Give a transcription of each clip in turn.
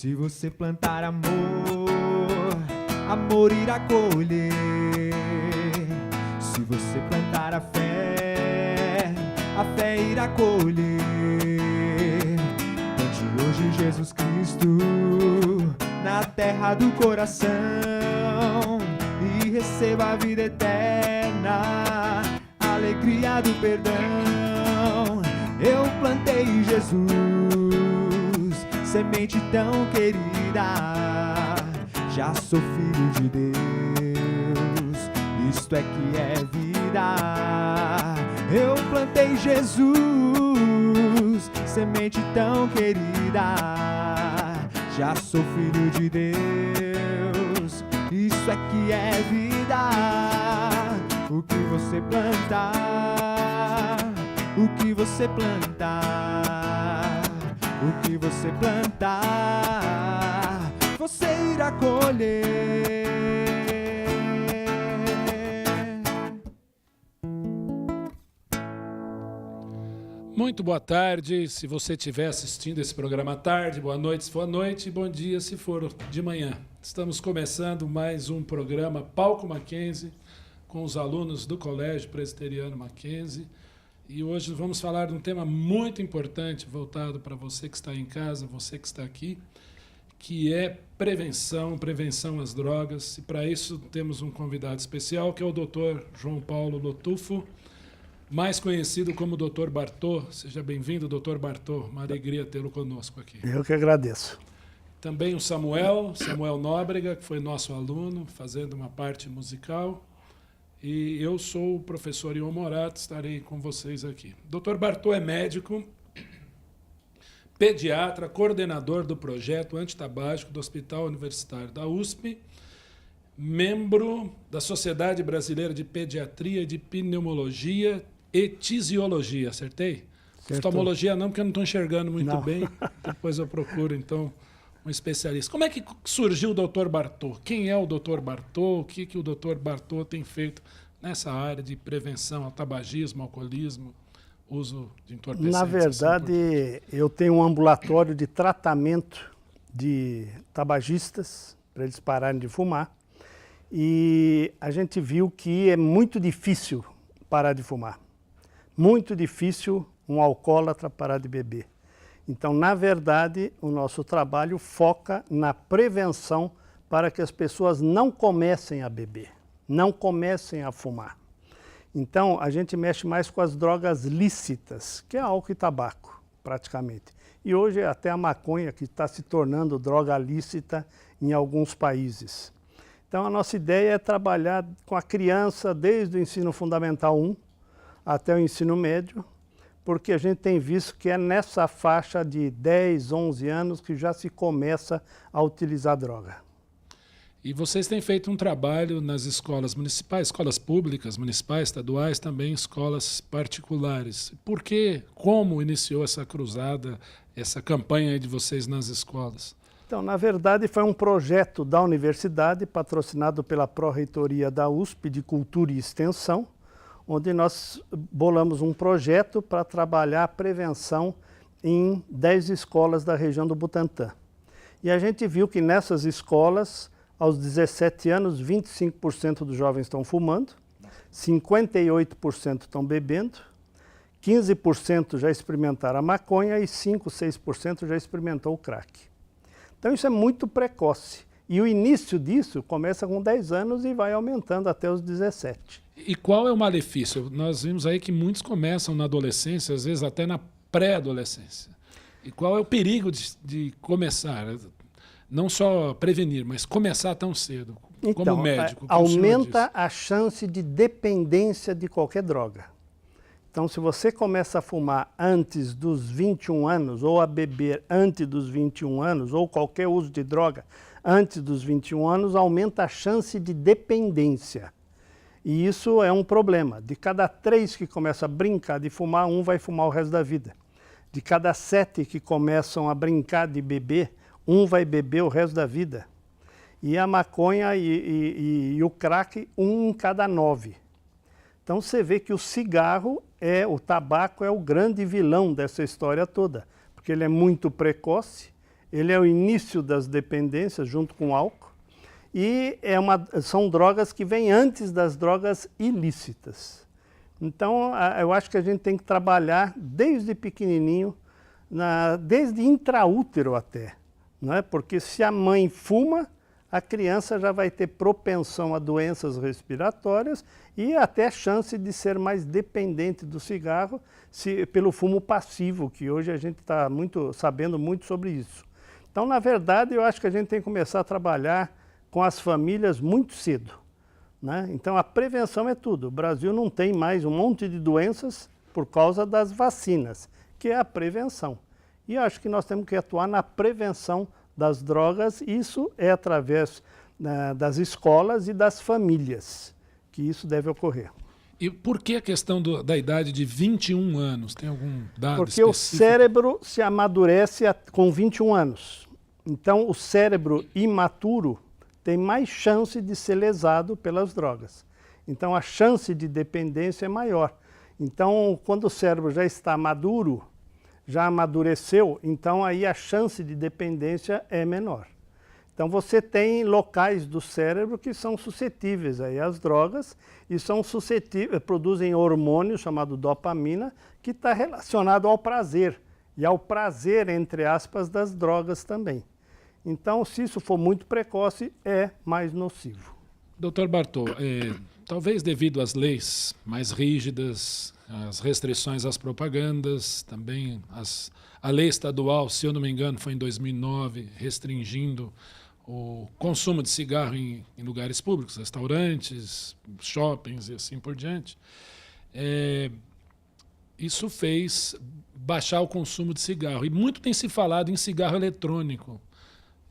Se você plantar amor, amor irá colher. Se você plantar a fé irá colher. Plante hoje Jesus Cristo na terra do coração e receba a vida eterna, a alegria do perdão. Eu plantei Jesus, semente tão querida, já sou filho de Deus, isto é que é vida. Eu plantei Jesus, semente tão querida, já sou filho de Deus, isso é que é vida. O que você plantar, o que você plantar, o que você plantar, você irá colher. Muito boa tarde, se você estiver assistindo esse programa à tarde, boa noite se for à noite, bom dia se for de manhã. Estamos começando mais um programa Palco Mackenzie, com os alunos do Colégio Presbiteriano Mackenzie. E hoje vamos falar de um tema muito importante, voltado para você que está em casa, você que está aqui, que é prevenção às drogas. E para isso temos um convidado especial, que é o Dr. João Paulo Lotufo, mais conhecido como Dr. Bartô. Seja bem-vindo, Dr. Bartô. Uma alegria tê-lo conosco aqui. Eu que agradeço. Também o Samuel Nóbrega, que foi nosso aluno, fazendo uma parte musical. E eu sou o professor Ion Morato, estarei com vocês aqui. Dr. Bartô é médico, pediatra, coordenador do projeto antitabágico do Hospital Universitário da USP, membro da Sociedade Brasileira de Pediatria e de Pneumologia e Tisiologia, acertei? Acertou. Oftalmologia não, porque eu não estou enxergando muito Não. bem, depois eu procuro, então, um especialista. Como é que surgiu o Dr. Bartô? Quem é o Dr. Bartô? O que o Dr. Bartô tem feito nessa área de prevenção ao tabagismo, alcoolismo, uso de entorpecentes? Na verdade, eu tenho um ambulatório de tratamento de tabagistas, para eles pararem de fumar, e a gente viu que é muito difícil parar de fumar. Muito difícil um alcoólatra parar de beber. Então, na verdade, o nosso trabalho foca na prevenção para que as pessoas não comecem a beber, não comecem a fumar. Então, a gente mexe mais com as drogas lícitas, que é álcool e tabaco, praticamente. E hoje até a maconha, que está se tornando droga lícita em alguns países. Então, a nossa ideia é trabalhar com a criança desde o ensino fundamental 1 até o ensino médio, porque a gente tem visto que é nessa faixa de 10, 11 anos que já se começa a utilizar droga. E vocês têm feito um trabalho nas escolas municipais, escolas públicas, municipais, estaduais, também escolas particulares. Por que, como iniciou essa cruzada, essa campanha de vocês nas escolas? Então, na verdade, foi um projeto da universidade, patrocinado pela Pró-Reitoria da USP de Cultura e Extensão, onde nós bolamos um projeto para trabalhar a prevenção em 10 escolas da região do Butantã. E a gente viu que nessas escolas, aos 17 anos, 25% dos jovens estão fumando, 58% estão bebendo, 15% já experimentaram a maconha e 5, 6% já experimentou o crack. Então isso é muito precoce. E o início disso começa com 10 anos e vai aumentando até os 17. E qual é o malefício? Nós vimos aí que muitos começam na adolescência, às vezes até na pré-adolescência. E qual é o perigo de começar? Não só prevenir, mas começar tão cedo, então, como médico. Aumenta a chance de dependência de qualquer droga. Então, se você começa a fumar antes dos 21 anos, ou a beber antes dos 21 anos, ou qualquer uso de droga antes dos 21 anos, aumenta a chance de dependência. E isso é um problema. De cada 3 que começam a brincar de fumar, 1 vai fumar o resto da vida. De cada 7 que começam a brincar de beber, 1 vai beber o resto da vida. E a maconha e o crack, 1 em cada 9. Então você vê que o cigarro, o tabaco é o grande vilão dessa história toda. Porque ele é muito precoce, ele é o início das dependências junto com o álcool e são drogas que vêm antes das drogas ilícitas. Então, eu acho que a gente tem que trabalhar desde pequenininho, desde intraútero até, não é? Porque se a mãe fuma, a criança já vai ter propensão a doenças respiratórias e até chance de ser mais dependente do cigarro pelo fumo passivo, que hoje a gente está sabendo muito sobre isso. Então, na verdade, eu acho que a gente tem que começar a trabalhar com as famílias muito cedo, né? Então, a prevenção é tudo. O Brasil não tem mais um monte de doenças por causa das vacinas, que é a prevenção. E eu acho que nós temos que atuar na prevenção das drogas, isso é através das escolas e das famílias que isso deve ocorrer. E por que a questão da idade de 21 anos? Tem algum dado Porque específico? o cérebro se amadurece com 21 anos. Então, o cérebro imaturo tem mais chance de ser lesado pelas drogas. Então, a chance de dependência é maior. Então, quando o cérebro já está maduro, já amadureceu, então aí a chance de dependência é menor. Então você tem locais do cérebro que são suscetíveis aí às drogas e produzem hormônio chamado dopamina, que está relacionado ao prazer, e ao prazer, entre aspas, das drogas também. Então, se isso for muito precoce, é mais nocivo. Dr. Bartô, talvez devido às leis mais rígidas, as restrições às propagandas, também a lei estadual, se eu não me engano, foi em 2009, restringindo o consumo de cigarro em lugares públicos, restaurantes, shoppings e assim por diante. Isso fez baixar o consumo de cigarro. E muito tem se falado em cigarro eletrônico.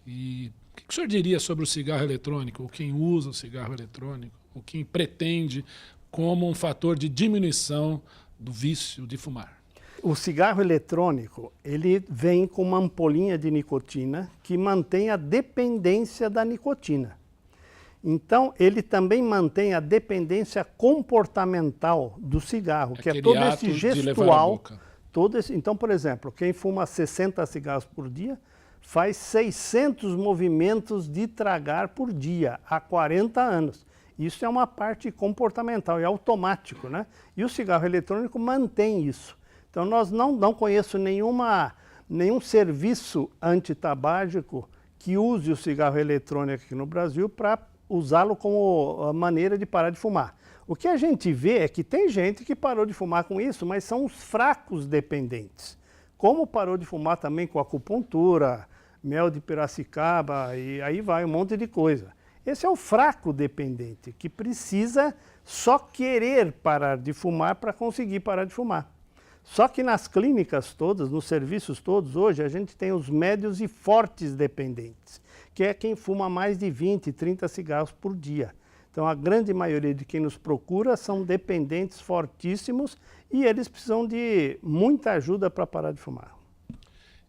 E o que o senhor diria sobre o cigarro eletrônico, ou quem usa o cigarro eletrônico, ou quem pretende como um fator de diminuição do vício de fumar? O cigarro eletrônico, ele vem com uma ampolinha de nicotina que mantém a dependência da nicotina. Então, ele também mantém a dependência comportamental do cigarro, que é todo esse gestual. Então, por exemplo, quem fuma 60 cigarros por dia faz 600 movimentos de tragar por dia, há 40 anos. Isso é uma parte comportamental, é automático, né? E o cigarro eletrônico mantém isso. Então, nós não conheço nenhum serviço antitabágico que use o cigarro eletrônico aqui no Brasil para usá-lo como maneira de parar de fumar. O que a gente vê é que tem gente que parou de fumar com isso, mas são os fracos dependentes. Como parou de fumar também com acupuntura, mel de Piracicaba, e aí vai um monte de coisa. Esse é o fraco dependente, que precisa só querer parar de fumar para conseguir parar de fumar. Só que nas clínicas todas, nos serviços todos, hoje a gente tem os médios e fortes dependentes, que é quem fuma mais de 20, 30 cigarros por dia. Então a grande maioria de quem nos procura são dependentes fortíssimos e eles precisam de muita ajuda para parar de fumar.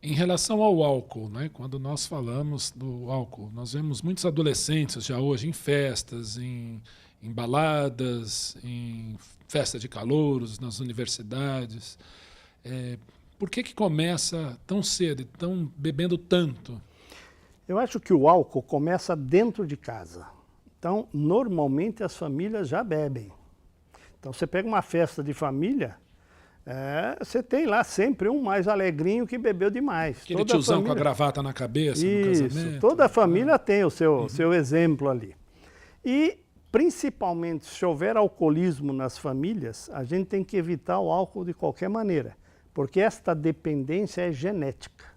Em relação ao álcool, né? Quando nós falamos do álcool, nós vemos muitos adolescentes já hoje em festas, em baladas, em festa de calouros, nas universidades. Por que começa tão cedo, estão bebendo tanto? Eu acho que o álcool começa dentro de casa. Então, normalmente as famílias já bebem. Então, você pega uma festa de família, você tem lá sempre um mais alegrinho que bebeu demais. Aquele tiozão com a gravata na cabeça Isso, no casamento. Toda a família tem o seu exemplo ali. E, principalmente, se houver alcoolismo nas famílias, a gente tem que evitar o álcool de qualquer maneira, porque esta dependência é genética.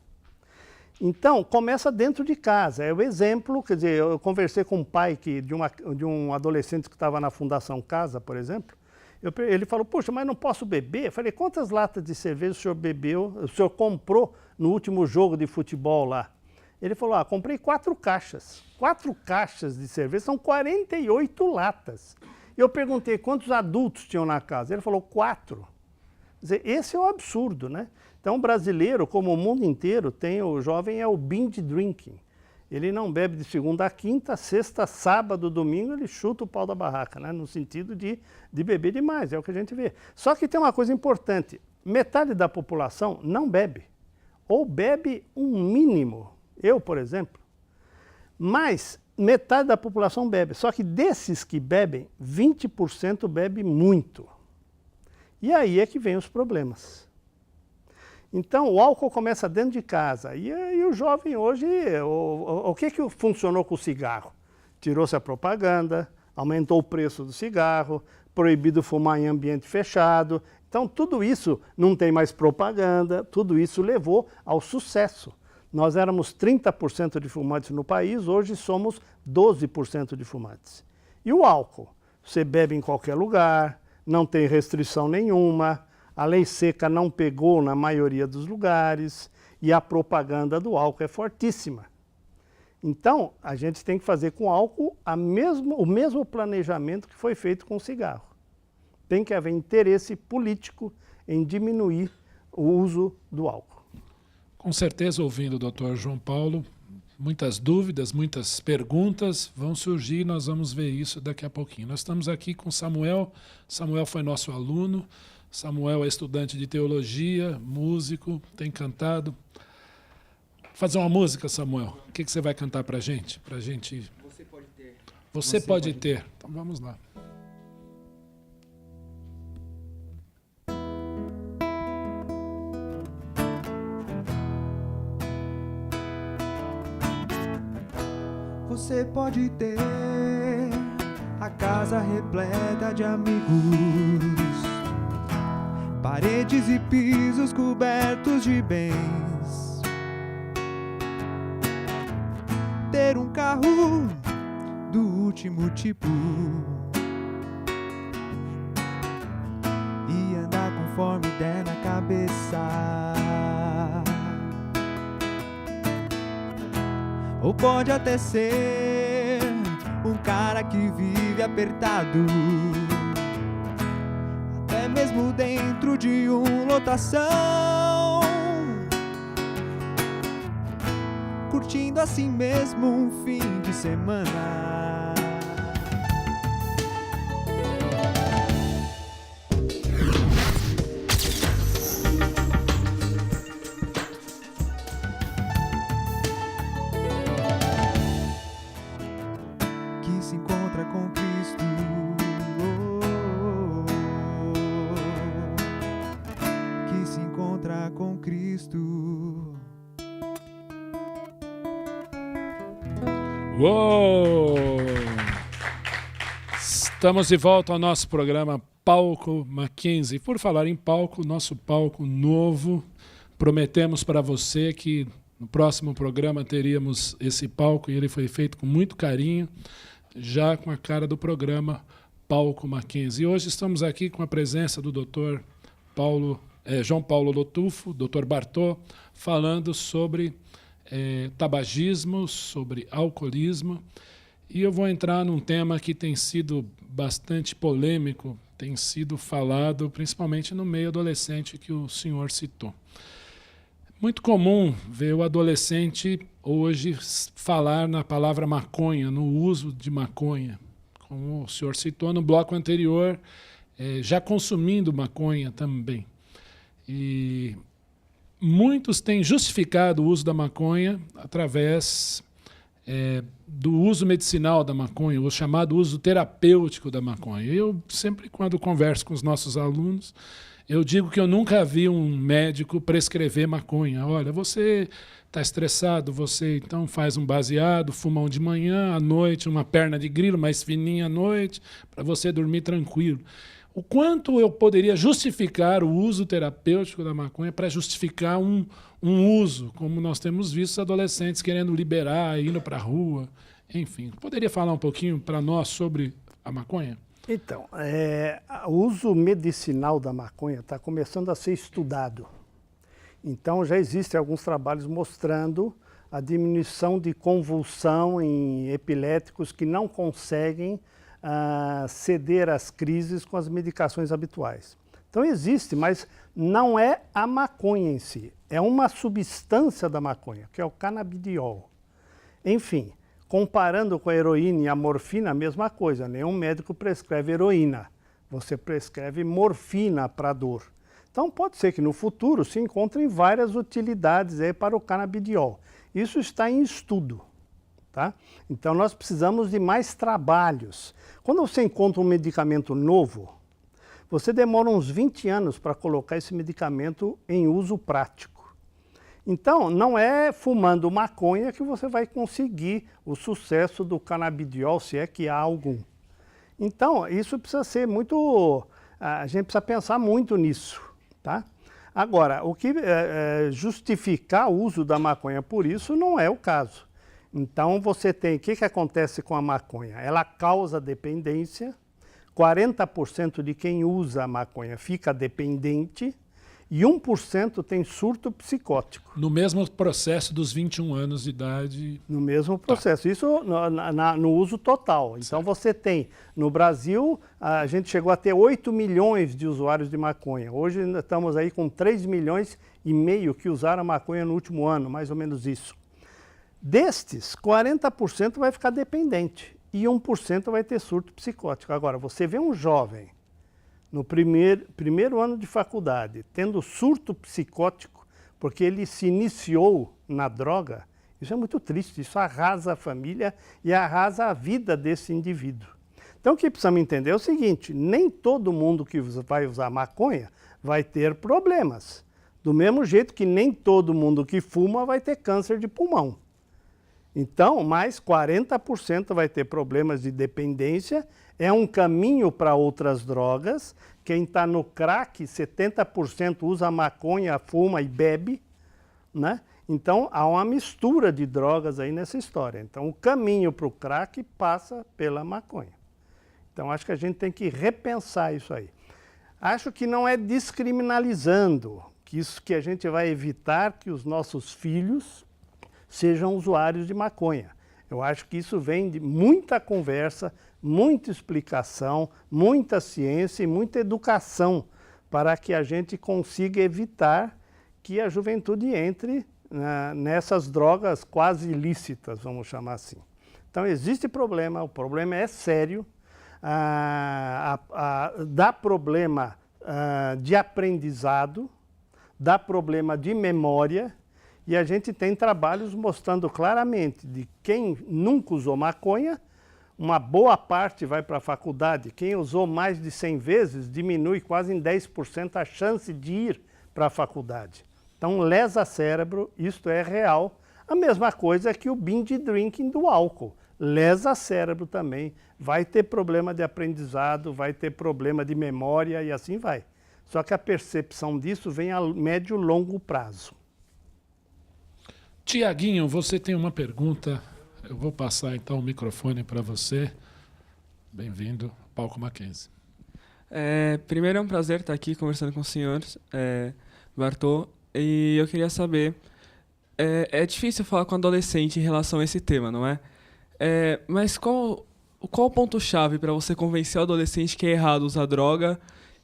Então, começa dentro de casa, é o exemplo, quer dizer, eu conversei com um pai de um adolescente que estava na Fundação Casa, por exemplo, ele falou, poxa, mas não posso beber? Eu falei, quantas latas de cerveja o senhor bebeu, o senhor comprou no último jogo de futebol lá? Ele falou, comprei 4 caixas. 4 caixas de cerveja são 48 latas. Eu perguntei, quantos adultos tinham na casa? Ele falou, 4. Quer dizer, esse é um absurdo, né? Então, o brasileiro, como o mundo inteiro, o jovem é o binge drinking. Ele não bebe de segunda a quinta, sexta, sábado, domingo, ele chuta o pau da barraca, né? No sentido de beber demais, é o que a gente vê. Só que tem uma coisa importante, metade da população não bebe, ou bebe um mínimo Eu, por exemplo. Mas metade da população bebe. Só que desses que bebem, 20% bebe muito. E aí é que vem os problemas. Então, o álcool começa dentro de casa. E o jovem hoje, o que funcionou com o cigarro? Tirou-se a propaganda, aumentou o preço do cigarro, proibido fumar em ambiente fechado. Então, tudo isso não tem mais propaganda, tudo isso levou ao sucesso. Nós éramos 30% de fumantes no país, hoje somos 12% de fumantes. E o álcool? Você bebe em qualquer lugar, não tem restrição nenhuma, a lei seca não pegou na maioria dos lugares e a propaganda do álcool é fortíssima. Então, a gente tem que fazer com o álcool o mesmo planejamento que foi feito com o cigarro. Tem que haver interesse político em diminuir o uso do álcool. Com certeza, ouvindo o Dr. João Paulo, muitas dúvidas, muitas perguntas vão surgir, nós vamos ver isso daqui a pouquinho. Nós estamos aqui com Samuel. Samuel foi nosso aluno. Samuel é estudante de teologia, músico, tem cantado. Fazer uma música, Samuel. O que você vai cantar para a gente? Você pode ter. Você pode ter. Então vamos lá. Você pode ter a casa repleta de amigos, paredes e pisos cobertos de bens, ter um carro do último tipo e andar conforme der na cabeça. Ou pode até ser um cara que vive apertado, até mesmo dentro de uma lotação, curtindo assim mesmo um fim de semana. Uou! Estamos de volta ao nosso programa Palco Mackenzie. Por falar em palco, nosso palco novo, prometemos para você que no próximo programa teríamos esse palco e ele foi feito com muito carinho, já com a cara do programa Palco Mackenzie. E hoje estamos aqui com a presença do Dr. João Paulo Lotufo, Dr. Bartô, falando sobre tabagismo, sobre alcoolismo. E eu vou entrar num tema que tem sido bastante polêmico, tem sido falado principalmente no meio adolescente que o senhor citou. Muito comum ver o adolescente hoje falar na palavra maconha, no uso de maconha, como o senhor citou no bloco anterior, já consumindo maconha também. E muitos têm justificado o uso da maconha através do uso medicinal da maconha, o chamado uso terapêutico da maconha. Eu sempre, quando converso com os nossos alunos, eu digo que eu nunca vi um médico prescrever maconha. Olha, você está estressado, você então faz um baseado, fuma um de manhã, à noite, uma perna de grilo mais fininha à noite, para você dormir tranquilo. O quanto eu poderia justificar o uso terapêutico da maconha para justificar um uso, como nós temos visto os adolescentes querendo liberar, indo para a rua, enfim. Poderia falar um pouquinho para nós sobre a maconha? Então, o uso medicinal da maconha está começando a ser estudado. Então, já existem alguns trabalhos mostrando a diminuição de convulsão em epiléticos que não conseguem ceder às crises com as medicações habituais. Então existe, mas não é a maconha em si, é uma substância da maconha, que é o canabidiol. Enfim, comparando com a heroína e a morfina, a mesma coisa, nenhum médico prescreve heroína, você prescreve morfina para dor. Então pode ser que no futuro se encontrem várias utilidades aí para o canabidiol. Isso está em estudo. Tá? Então, nós precisamos de mais trabalhos. Quando você encontra um medicamento novo, você demora uns 20 anos para colocar esse medicamento em uso prático. Então, não é fumando maconha que você vai conseguir o sucesso do canabidiol, se é que há algum. Então, isso precisa ser muito... A gente precisa pensar muito nisso. Tá? Agora, o que justificar o uso da maconha por isso não é o caso. Então, você tem... O que acontece com a maconha? Ela causa dependência. 40% de quem usa a maconha fica dependente e 1% tem surto psicótico. No mesmo processo dos 21 anos de idade? No mesmo processo. Tá. Isso no uso total. Então, certo. Você tem... No Brasil, a gente chegou a ter 8 milhões de usuários de maconha. Hoje, estamos aí com 3 milhões e meio que usaram a maconha no último ano, mais ou menos isso. Destes, 40% vai ficar dependente e 1% vai ter surto psicótico. Agora, você vê um jovem no primeiro ano de faculdade tendo surto psicótico porque ele se iniciou na droga, isso é muito triste, isso arrasa a família e arrasa a vida desse indivíduo. Então, o que precisamos entender é o seguinte, nem todo mundo que vai usar maconha vai ter problemas. Do mesmo jeito que nem todo mundo que fuma vai ter câncer de pulmão. Então, mais 40% vai ter problemas de dependência, é um caminho para outras drogas. Quem está no crack, 70% usa maconha, fuma e bebe, né? Então, há uma mistura de drogas aí nessa história. Então, o caminho para o crack passa pela maconha. Então, acho que a gente tem que repensar isso aí. Acho que não é descriminalizando, que a gente vai evitar que os nossos filhos sejam usuários de maconha. Eu acho que isso vem de muita conversa, muita explicação, muita ciência e muita educação para que a gente consiga evitar que a juventude entre nessas drogas quase ilícitas, vamos chamar assim. Então, existe problema, o problema é sério, dá problema de aprendizado, dá problema de memória. E a gente tem trabalhos mostrando claramente de quem nunca usou maconha, uma boa parte vai para a faculdade. Quem usou mais de 100 vezes diminui quase em 10% a chance de ir para a faculdade. Então, lesa cérebro, isto é real. A mesma coisa que o binge drinking do álcool. Lesa cérebro também, vai ter problema de aprendizado, vai ter problema de memória e assim vai. Só que a percepção disso vem a médio e longo prazo. Tiaguinho, você tem uma pergunta. Eu vou passar então o microfone para você. Bem-vindo ao Palco Mackenzie. Primeiro é um prazer estar aqui conversando com o senhor, Bartô, e eu queria saber, é difícil falar com adolescente em relação a esse tema, não é? Mas qual o ponto-chave para você convencer o adolescente que é errado usar droga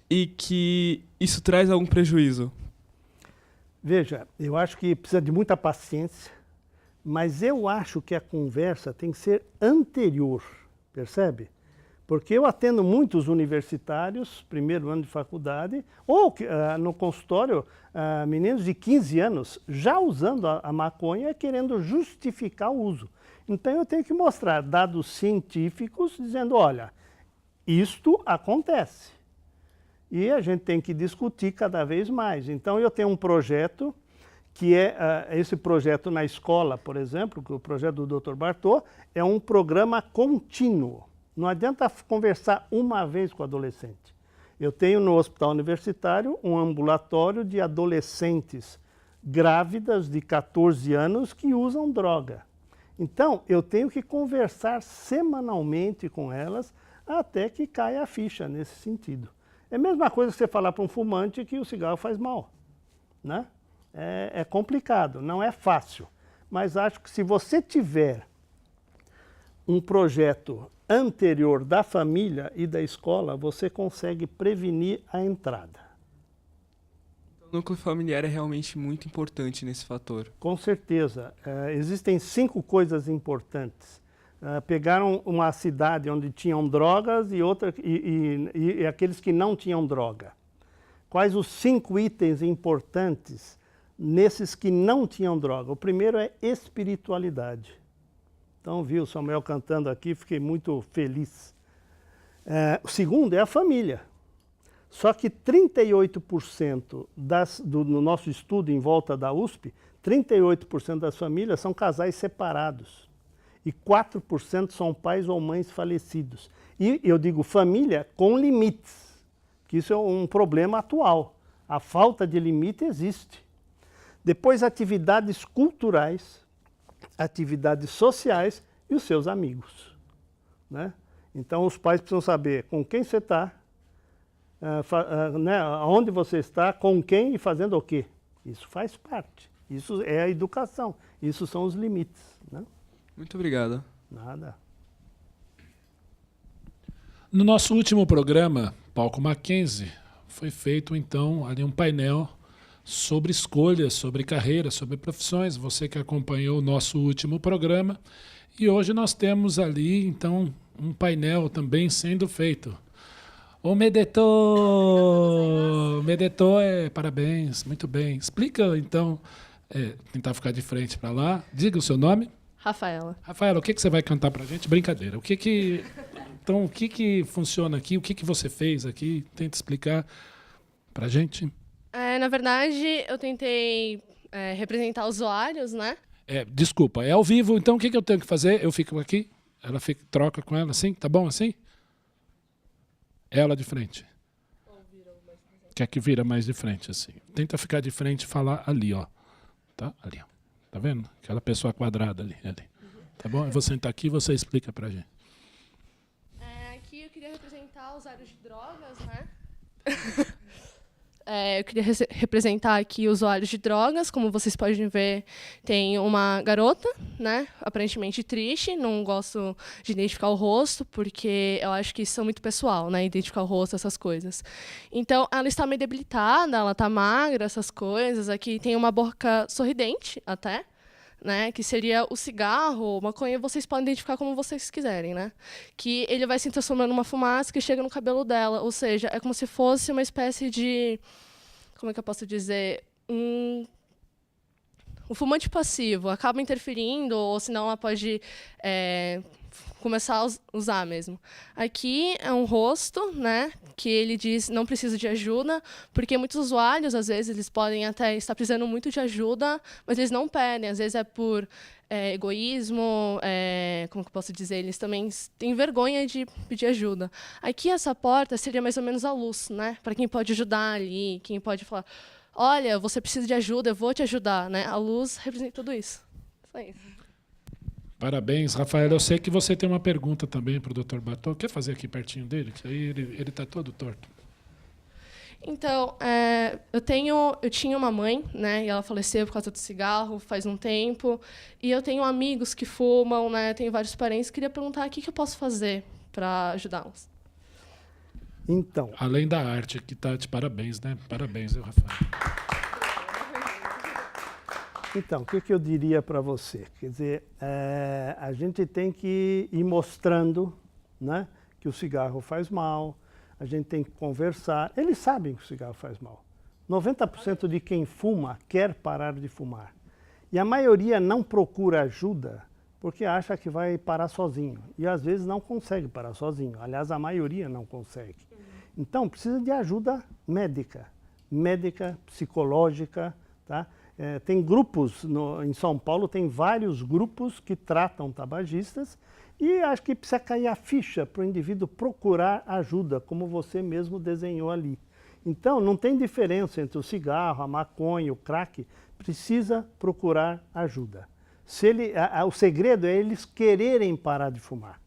e que isso traz algum prejuízo? Veja, eu acho que precisa de muita paciência, mas eu acho que a conversa tem que ser anterior, percebe? Porque eu atendo muitos universitários, primeiro ano de faculdade, ou no consultório, meninos de 15 anos já usando a maconha, querendo justificar o uso. Então eu tenho que mostrar dados científicos dizendo, olha, isto acontece. E a gente tem que discutir cada vez mais. Então, eu tenho um projeto, que é esse projeto na escola, por exemplo, que é o projeto do Dr. Bartô, é um programa contínuo. Não adianta conversar uma vez com o adolescente. Eu tenho no hospital universitário um ambulatório de adolescentes grávidas de 14 anos que usam droga. Então, eu tenho que conversar semanalmente com elas até que caia a ficha nesse sentido. É a mesma coisa que você falar para um fumante que o cigarro faz mal, né? É complicado, não é fácil. Mas acho que se você tiver um projeto anterior da família e da escola, você consegue prevenir a entrada. O núcleo familiar é realmente muito importante nesse fator. Com certeza. Existem 5 coisas importantes. Pegaram uma cidade onde tinham drogas e aqueles que não tinham droga. Quais os 5 itens importantes nesses que não tinham droga. O primeiro é espiritualidade. Então, vi o Samuel cantando aqui, fiquei muito feliz. O segundo é a família. Só que 38% no nosso estudo em volta da USP, 38% das famílias são casais separados. E 4% são pais ou mães falecidos. E eu digo família com limites, que isso é um problema atual. A falta de limite existe. Depois, atividades culturais, atividades sociais e os seus amigos, né? Então, os pais precisam saber com quem você está, né, onde você está, com quem e fazendo o quê. Isso faz parte. Isso é a educação. Isso são os limites, né? Muito obrigado. Nada. No nosso último programa, Palco Mackenzie, foi feito, então, ali um painel sobre escolhas, sobre carreira, sobre profissões. Você que acompanhou o nosso último programa. E hoje nós temos ali, então, um painel também sendo feito. O Medetor! Medetor parabéns, muito bem. Explica, então, tentar ficar de frente para lá. Diga o seu nome. Rafaela. Rafaela, o que você vai cantar para a gente? Brincadeira. Então, o que funciona aqui? O que você fez aqui? Tenta explicar para a gente. Na verdade, eu tentei representar usuários, né? Desculpa, é ao vivo, então o que eu tenho que fazer? Eu fico aqui, ela troca com ela assim, tá bom assim? Ela de frente. Quer que vira mais de frente assim. Tenta ficar de frente e falar ali, ó. Tá? Ali, ó. Tá vendo? Aquela pessoa quadrada ali. Tá bom? Eu vou sentar aqui e você explica pra gente. Aqui eu queria representar usuários de drogas, né? Eu queria representar aqui usuários de drogas. Como vocês podem ver, tem uma garota, né, aparentemente triste. Não gosto de identificar o rosto, porque eu acho que isso é muito pessoal, né, identificar o rosto, essas coisas. Então, ela está meio debilitada, ela está magra, essas coisas. Aqui tem uma boca sorridente, até, né, que seria o cigarro, maconha, vocês podem identificar como vocês quiserem, né? Que ele vai se transformando numa fumaça que chega no cabelo dela, ou seja, é como se fosse uma espécie de, como é que eu posso dizer, um fumante passivo, acaba interferindo, ou senão ela pode começar a usar mesmo. Aqui é um rosto, né, que ele diz não preciso de ajuda, porque muitos usuários, às vezes, eles podem até estar precisando muito de ajuda, mas eles não pedem, às vezes é por egoísmo, como que eu posso dizer, eles também têm vergonha de pedir ajuda. Aqui essa porta seria mais ou menos a luz, né, para quem pode ajudar ali, quem pode falar, olha, você precisa de ajuda, eu vou te ajudar, né? A luz representa tudo isso. Só isso. Parabéns, Rafael. Eu sei que você tem uma pergunta também para o Dr. Bartô. Quer fazer aqui pertinho dele? Que aí ele está todo torto. Então, eu tinha uma mãe, né? E ela faleceu por causa do cigarro faz um tempo. E eu tenho amigos que fumam, né? Tenho vários parentes. Queria perguntar o que eu posso fazer para ajudá-los. Então. Além da arte, que está de parabéns, né? Parabéns, Rafael. Então, o que eu diria para você? Quer dizer, a gente tem que ir mostrando, né, que o cigarro faz mal, a gente tem que conversar. Eles sabem que o cigarro faz mal. 90% de quem fuma quer parar de fumar. E a maioria não procura ajuda porque acha que vai parar sozinho. E às vezes não consegue parar sozinho. Aliás, a maioria não consegue. Então, precisa de ajuda médica, psicológica, tá? Tem grupos, em São Paulo, tem vários grupos que tratam tabagistas e acho que precisa cair a ficha para o indivíduo procurar ajuda, como você mesmo desenhou ali. Então, não tem diferença entre o cigarro, a maconha, o crack, precisa procurar ajuda. O segredo é eles quererem parar de fumar.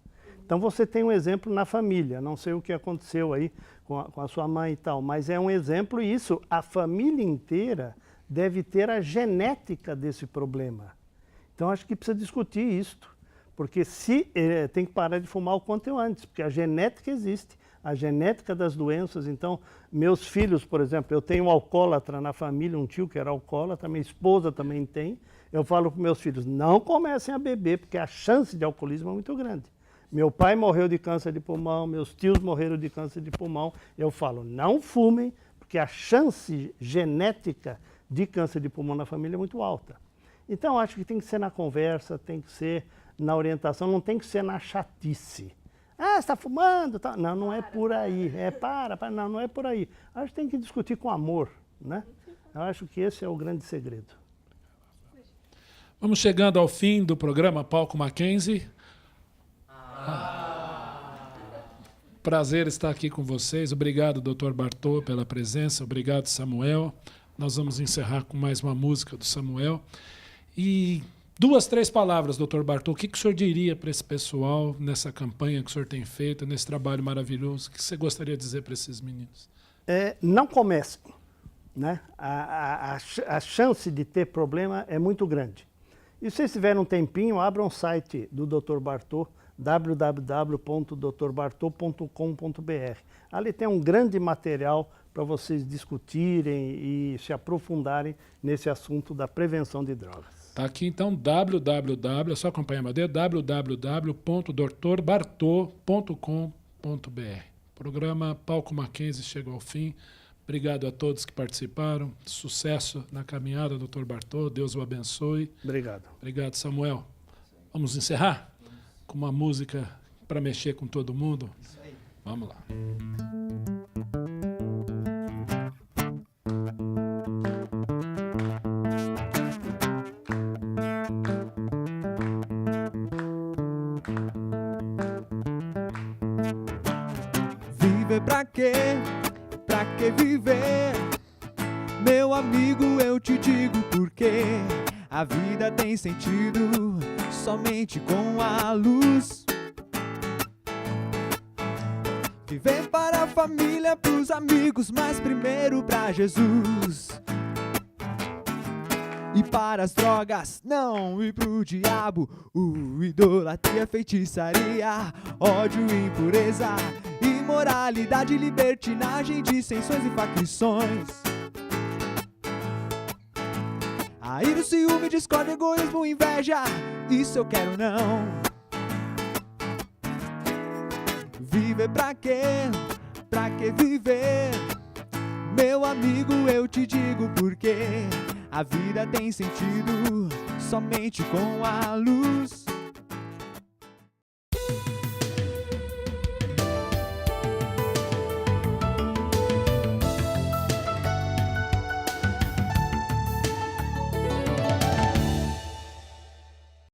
Então, você tem um exemplo na família, não sei o que aconteceu aí com a sua mãe e tal, mas é um exemplo e isso, a família inteira deve ter a genética desse problema. Então, acho que precisa discutir isto, porque tem que parar de fumar o quanto antes, porque a genética existe, a genética das doenças. Então, meus filhos, por exemplo, eu tenho um alcoólatra na família, um tio que era alcoólatra, minha esposa também tem. Eu falo para meus filhos, não comecem a beber, porque a chance de alcoolismo é muito grande. Meu pai morreu de câncer de pulmão, meus tios morreram de câncer de pulmão. Eu falo, não fumem, porque a chance genética de câncer de pulmão na família é muito alta. Então, acho que tem que ser na conversa, tem que ser na orientação, não tem que ser na chatice. Ah, você está fumando? Tá. Não, não é por aí. Não, não é por aí. Acho que tem que discutir com amor, né? Eu acho que esse é o grande segredo. Vamos chegando ao fim do programa Palco Mackenzie. Prazer estar aqui com vocês. Obrigado, Dr. Bartô, pela presença. Obrigado, Samuel. Nós vamos encerrar com mais uma música do Samuel. E 2, 3 palavras, Dr. Bartô. O que o senhor diria para esse pessoal nessa campanha que o senhor tem feito, nesse trabalho maravilhoso? O que você gostaria de dizer para esses meninos? Não comecem, né? A chance de ter problema é muito grande. E se vocês tiverem um tempinho, abram o site do Dr. Bartô, www.drbartô.com.br. Ali tem um grande material para vocês discutirem e se aprofundarem nesse assunto da prevenção de drogas. Está aqui então www, é só acompanhar a madeira, www.drbartô.com.br. Programa Palco Mackenzie chegou ao fim. Obrigado a todos que participaram. Sucesso na caminhada, Dr. Bartô. Deus o abençoe. Obrigado. Obrigado, Samuel. Vamos encerrar com uma música para mexer com todo mundo? Isso aí. Vamos lá. Viver pra quê? Pra que viver? Meu amigo, eu te digo porque a vida tem sentido somente com a luz. Viver para a família, pros amigos, mas primeiro pra Jesus. E para as drogas, não, e pro diabo, idolatria, feitiçaria, ódio, impureza, imoralidade, libertinagem, dissensões e facções. A ira, o ciúme, discórdia, egoísmo, inveja, isso eu quero não. Viver pra quê? Pra que viver? Meu amigo, eu te digo porque a vida tem sentido somente com a luz.